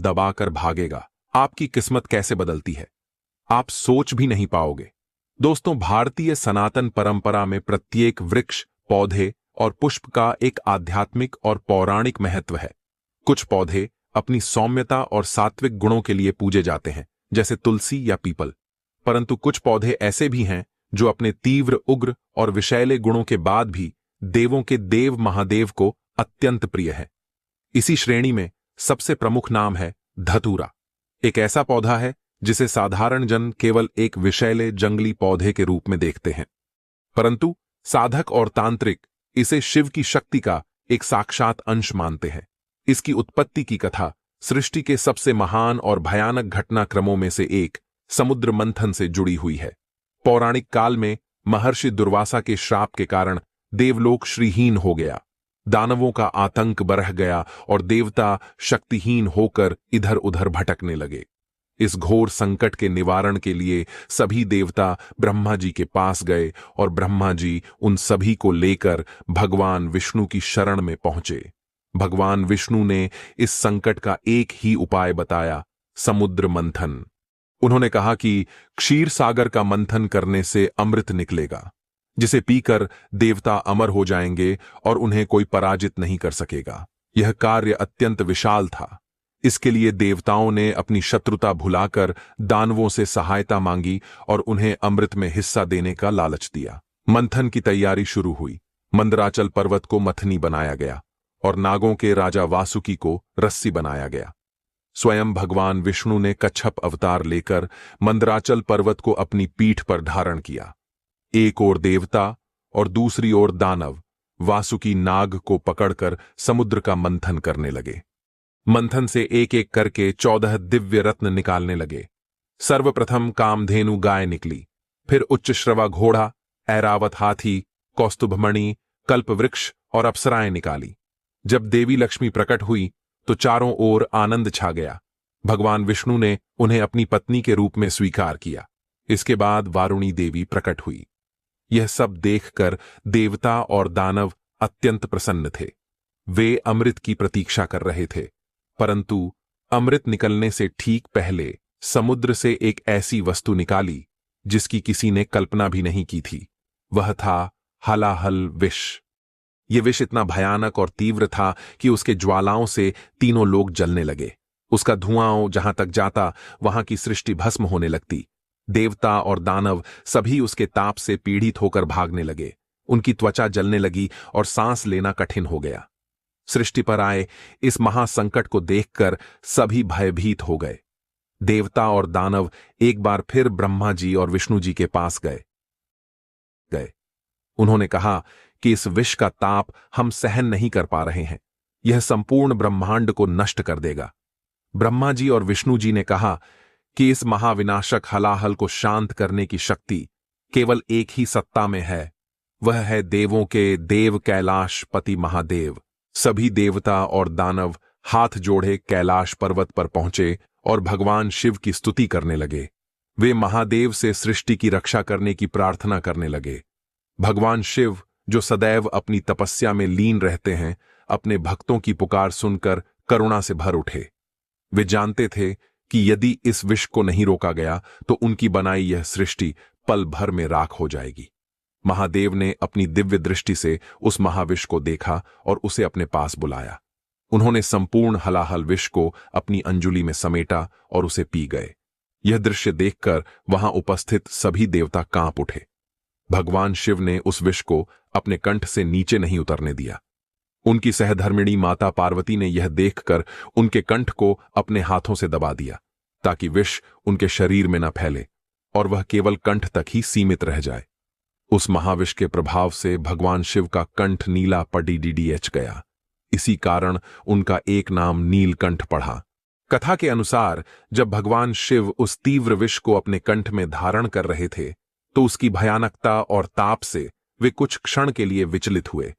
दबाकर भागेगा, आपकी किस्मत कैसे बदलती है, आप सोच भी नहीं पाओगे। दोस्तों, भारतीय सनातन परंपरा में प्रत्येक वृक्ष, पौधे और पुष्प का एक आध्यात्मिक और पौराणिक महत्व है। कुछ पौधे अपनी सौम्यता और सात्विक गुणों के लिए पूजे जाते हैं, जैसे तुलसी या पीपल। परंतु कुछ पौधे ऐसे भी हैं जो अपने तीव्र, उग्र और विषैले गुणों के बाद भी देवों के देव महादेव को अत्यंत प्रिय है। इसी श्रेणी में सबसे प्रमुख नाम है धतूरा। एक ऐसा पौधा है जिसे साधारण जन केवल एक विषैले जंगली पौधे के रूप में देखते हैं, परंतु साधक और तांत्रिक इसे शिव की शक्ति का एक साक्षात अंश मानते हैं। इसकी उत्पत्ति की कथा सृष्टि के सबसे महान और भयानक घटनाक्रमों में से एक समुद्र मंथन से जुड़ी हुई है। पौराणिक काल में महर्षि दुर्वासा के श्राप के कारण देवलोक श्रीहीन हो गया, दानवों का आतंक बढ़ गया और देवता शक्तिहीन होकर इधर उधर भटकने लगे। इस घोर संकट के निवारण के लिए सभी देवता ब्रह्मा जी के पास गए और ब्रह्मा जी उन सभी को लेकर भगवान विष्णु की शरण में पहुंचे। भगवान विष्णु ने इस संकट का एक ही उपाय बताया, समुद्र मंथन। उन्होंने कहा कि क्षीर सागर का मंथन करने से अमृत निकलेगा, जिसे पीकर देवता अमर हो जाएंगे और उन्हें कोई पराजित नहीं कर सकेगा। यह कार्य अत्यंत विशाल था। इसके लिए देवताओं ने अपनी शत्रुता भुलाकर दानवों से सहायता मांगी और उन्हें अमृत में हिस्सा देने का लालच दिया। मंथन की तैयारी शुरू हुई। मंदराचल पर्वत को मथनी बनाया गया और नागों के राजा वासुकी को रस्सी बनाया गया। स्वयं भगवान विष्णु ने कच्छप अवतार लेकर मंदराचल पर्वत को अपनी पीठ पर धारण किया। एक ओर देवता और दूसरी ओर दानव वासुकी नाग को पकड़कर समुद्र का मंथन करने लगे। मंथन से एक एक करके 14 दिव्य रत्न निकालने लगे। सर्वप्रथम कामधेनु गाय निकली, फिर उच्चश्रवा घोड़ा, ऐरावत हाथी, कौस्तुभमणि, कल्पवृक्ष और अप्सराएं निकाली। जब देवी लक्ष्मी प्रकट हुई तो चारों ओर आनंद छा गया। भगवान विष्णु ने उन्हें अपनी पत्नी के रूप में स्वीकार किया। इसके बाद वारुणी देवी प्रकट हुई। यह सब देखकर देवता और दानव अत्यंत प्रसन्न थे। वे अमृत की प्रतीक्षा कर रहे थे, परंतु अमृत निकलने से ठीक पहले समुद्र से एक ऐसी वस्तु निकाली जिसकी किसी ने कल्पना भी नहीं की थी। वह था हलाहल विष। यह विष इतना भयानक और तीव्र था कि उसके ज्वालाओं से तीनों लोग जलने लगे। उसका धुआं जहां तक जाता वहां की सृष्टि भस्म होने लगती। देवता और दानव सभी उसके ताप से पीड़ित होकर भागने लगे। उनकी त्वचा जलने लगी और सांस लेना कठिन हो गया। सृष्टि पर आए इस महासंकट को देखकर सभी भयभीत हो गए। देवता और दानव एक बार फिर ब्रह्मा जी और विष्णु जी के पास गए। उन्होंने कहा कि इस विष का ताप हम सहन नहीं कर पा रहे हैं, यह संपूर्ण ब्रह्मांड को नष्ट कर देगा। ब्रह्मा जी और विष्णु जी ने कहा कि इस महाविनाशक हलाहल को शांत करने की शक्ति केवल एक ही सत्ता में है, वह है देवों के देव कैलाश पति महादेव। सभी देवता और दानव हाथ जोड़े कैलाश पर्वत पर पहुंचे और भगवान शिव की स्तुति करने लगे। वे महादेव से सृष्टि की रक्षा करने की प्रार्थना करने लगे। भगवान शिव, जो सदैव अपनी तपस्या में लीन रहते हैं, अपने भक्तों की पुकार सुनकर करुणा से भर उठे। वे जानते थे कि यदि इस विष को नहीं रोका गया तो उनकी बनाई यह सृष्टि पल भर में राख हो जाएगी। महादेव ने अपनी दिव्य दृष्टि से उस महाविष को देखा और उसे अपने पास बुलाया। उन्होंने संपूर्ण हलाहल विष को अपनी अंजुलि में समेटा और उसे पी गए। यह दृश्य देखकर वहां उपस्थित सभी देवता कांप उठे। भगवान शिव ने उस विष को अपने कंठ से नीचे नहीं उतरने दिया। उनकी सहधर्मिणी माता पार्वती ने यह देखकर उनके कंठ को अपने हाथों से दबा दिया ताकि विष उनके शरीर में न फैले और वह केवल कंठ तक ही सीमित रह जाए। उस महाविष के प्रभाव से भगवान शिव का कंठ नीला पडीडीडीएच गया। इसी कारण उनका एक नाम नीलकंठ पड़ा। कथा के अनुसार जब भगवान शिव उस तीव्र विष को अपने कंठ में धारण कर रहे थे तो उसकी भयानकता और ताप से वे कुछ क्षण के लिए विचलित हुए।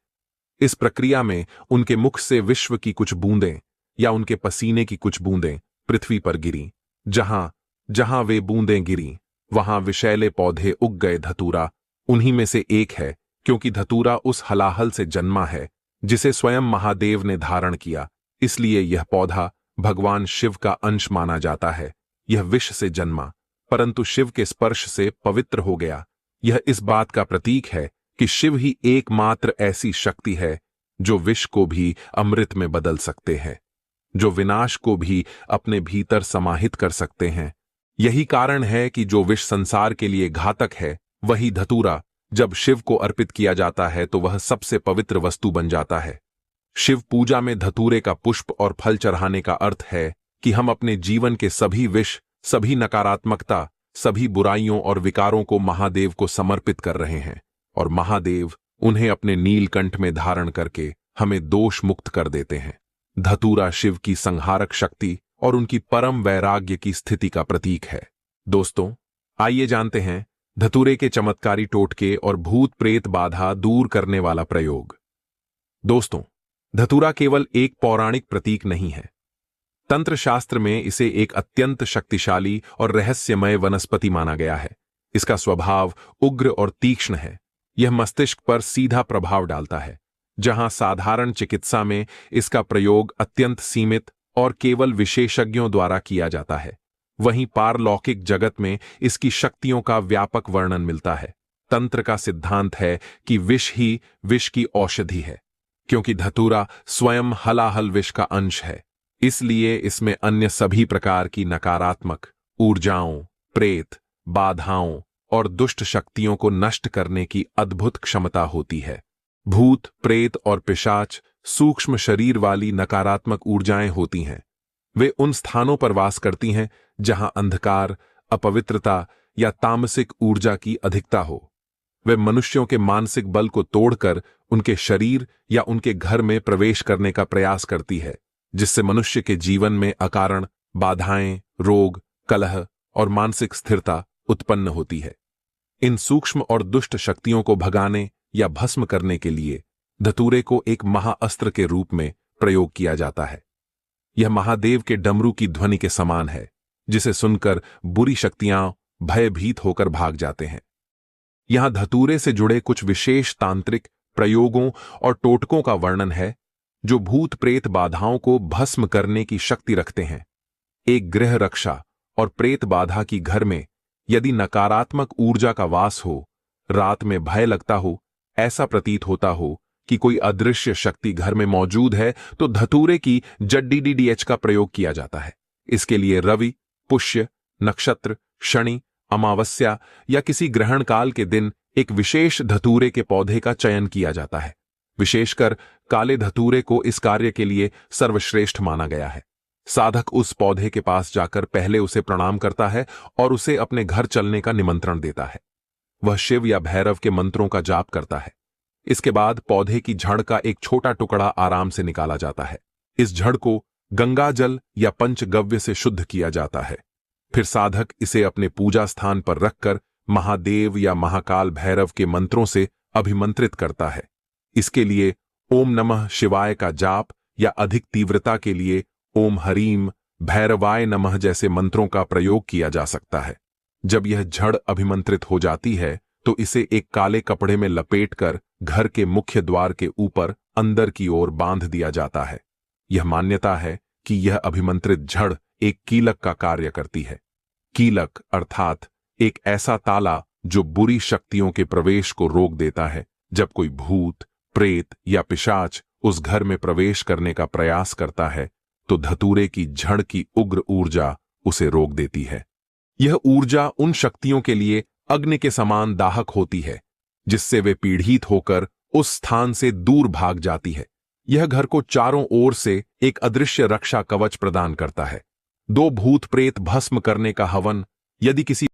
इस प्रक्रिया में उनके मुख से विश्व की कुछ बूंदें या उनके पसीने की कुछ बूंदें पृथ्वी पर गिरीं। जहां जहां वे बूंदें गिरीं वहां विषैले पौधे उग गए। धतूरा उन्हीं में से एक है, क्योंकि धतूरा उस हलाहल से जन्मा है जिसे स्वयं महादेव ने धारण किया। इसलिए यह पौधा भगवान शिव का अंश माना जाता है। यह विष से जन्मा, परंतु शिव के स्पर्श से पवित्र हो गया। यह इस बात का प्रतीक है कि शिव ही एकमात्र ऐसी शक्ति है जो विष को भी अमृत में बदल सकते हैं, जो विनाश को भी अपने भीतर समाहित कर सकते हैं। यही कारण है कि जो विष संसार के लिए घातक है, वही धतूरा जब शिव को अर्पित किया जाता है तो वह सबसे पवित्र वस्तु बन जाता है। शिव पूजा में धतूरे का पुष्प और फल चढ़ाने का अर्थ है कि हम अपने जीवन के सभी विष, सभी नकारात्मकता, सभी बुराइयों और विकारों को महादेव को समर्पित कर रहे हैं, और महादेव उन्हें अपने नीलकंठ में धारण करके हमें दोष मुक्त कर देते हैं। धतूरा शिव की संहारक शक्ति और उनकी परम वैराग्य की स्थिति का प्रतीक है। दोस्तों, आइए जानते हैं धतूरे के चमत्कारी टोटके और भूत प्रेत बाधा दूर करने वाला प्रयोग। दोस्तों, धतूरा केवल एक पौराणिक प्रतीक नहीं है। तंत्र शास्त्र में इसे एक अत्यंत शक्तिशाली और रहस्यमय वनस्पति माना गया है। इसका स्वभाव उग्र और तीक्ष्ण है। यह मस्तिष्क पर सीधा प्रभाव डालता है। जहां साधारण चिकित्सा में इसका प्रयोग अत्यंत सीमित और केवल विशेषज्ञों द्वारा किया जाता है, वहीं पारलौकिक जगत में इसकी शक्तियों का व्यापक वर्णन मिलता है। तंत्र का सिद्धांत है कि विष ही विष की औषधि है। क्योंकि धतूरा स्वयं हलाहल विष का अंश है, इसलिए इसमें अन्य सभी प्रकार की नकारात्मक ऊर्जाओं, प्रेत, बाधाओं और दुष्ट शक्तियों को नष्ट करने की अद्भुत क्षमता होती है। भूत, प्रेत और पिशाच सूक्ष्म शरीर वाली नकारात्मक ऊर्जाएं होती हैं। वे उन स्थानों पर वास करती हैं जहां अंधकार, अपवित्रता या तामसिक ऊर्जा की अधिकता हो। वे मनुष्यों के मानसिक बल को तोड़कर उनके शरीर या उनके घर में प्रवेश करने का प्रयास करती है, जिससे मनुष्य के जीवन में अकारण बाधाएं, रोग, कलह और मानसिक स्थिरता उत्पन्न होती है। इन सूक्ष्म और दुष्ट शक्तियों को भगाने या भस्म करने के लिए धतूरे को एक महाअस्त्र के रूप में प्रयोग किया जाता है। यह महादेव के डमरू की ध्वनि के समान है, जिसे सुनकर बुरी शक्तियां भयभीत होकर भाग जाते हैं। यहां धतूरे से जुड़े कुछ विशेष तांत्रिक प्रयोगों और टोटकों का वर्णन है, जो भूत प्रेत बाधाओं को भस्म करने की शक्ति रखते हैं। एक गृह रक्षा और प्रेत बाधा की घर में यदि नकारात्मक ऊर्जा का वास हो, रात में भय लगता हो, ऐसा प्रतीत होता हो कि कोई अदृश्य शक्ति घर में मौजूद है, तो धतूरे की जड्डीडीडीएच का प्रयोग किया जाता है। इसके लिए रवि, पुष्य, नक्षत्र, शनि, अमावस्या या किसी ग्रहण काल के दिन एक विशेष धतूरे के पौधे का चयन किया जाता है। विशेषकर काले धतूरे को इस कार्य के लिए सर्वश्रेष्ठ माना गया है। साधक उस पौधे के पास जाकर पहले उसे प्रणाम करता है और उसे अपने घर चलने का निमंत्रण देता है। वह शिव या भैरव के मंत्रों का जाप करता है। इसके बाद पौधे की जड़ का एक छोटा टुकड़ा आराम से निकाला जाता है। इस जड़ को गंगा जल या पंचगव्य से शुद्ध किया जाता है। फिर साधक इसे अपने पूजा स्थान पर रखकर महादेव या महाकाल भैरव के मंत्रों से अभिमंत्रित करता है। इसके लिए ओम नमः शिवाय का जाप या अधिक तीव्रता के लिए ओम हरीम भैरवाय नमः जैसे मंत्रों का प्रयोग किया जा सकता है। जब यह जड़ अभिमंत्रित हो जाती है तो इसे एक काले कपड़े में लपेटकर घर के मुख्य द्वार के ऊपर अंदर की ओर बांध दिया जाता है। यह मान्यता है कि यह अभिमंत्रित जड़ एक कीलक का कार्य करती है। कीलक अर्थात एक ऐसा ताला जो बुरी शक्तियों के प्रवेश को रोक देता है। जब कोई भूत, प्रेत या पिशाच उस घर में प्रवेश करने का प्रयास करता है तो धतूरे की जड़ की उग्र ऊर्जा उसे रोक देती है। यह ऊर्जा उन शक्तियों के लिए अग्नि के समान दाहक होती है, जिससे वे पीड़ित होकर उस स्थान से दूर भाग जाती है। यह घर को चारों ओर से एक अदृश्य रक्षा कवच प्रदान करता है। 2 भूत प्रेत भस्म करने का हवन यदि किसी